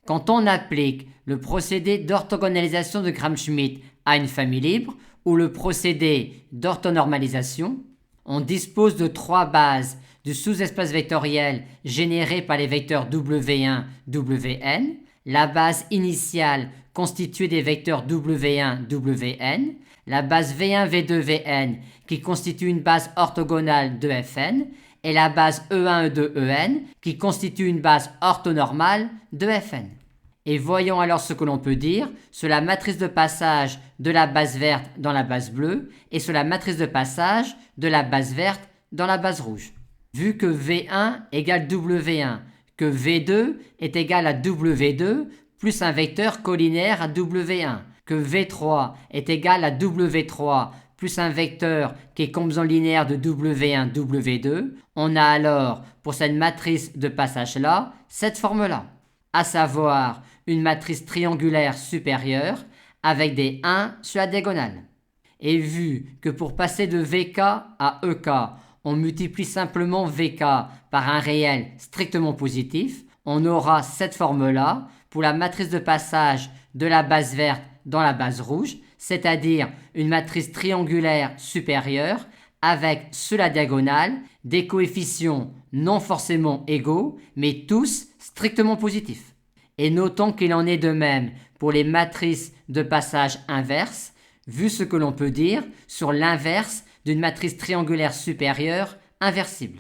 quand on applique le procédé d'orthogonalisation de Gram-Schmidt à une famille libre ou le procédé d'orthonormalisation, on dispose de trois bases du sous-espace vectoriel généré par les vecteurs W1, Wn, la base initiale constituée des vecteurs W1, Wn, la base V1, V2, Vn qui constitue une base orthogonale de Fn et la base E1, E2, En qui constitue une base orthonormale de Fn. Et voyons alors ce que l'on peut dire sur la matrice de passage de la base verte dans la base bleue et sur la matrice de passage de la base verte dans la base rouge. Vu que V1 égale W1, que V2 est égal à W2 plus un vecteur collinaire à W1, que V3 est égal à W3 plus un vecteur qui est composant linéaire de W1, W2, on a alors, pour cette matrice de passage-là, cette forme-là, à savoir une matrice triangulaire supérieure avec des 1 sur la diagonale. Et vu que pour passer de VK à EK, on multiplie simplement VK par un réel strictement positif, on aura cette forme-là pour la matrice de passage de la base verte dans la base rouge, c'est-à-dire une matrice triangulaire supérieure avec sur la diagonale des coefficients non forcément égaux, mais tous strictement positifs. Et notons qu'il en est de même pour les matrices de passage inverses, vu ce que l'on peut dire sur l'inverse d'une matrice triangulaire supérieure inversible.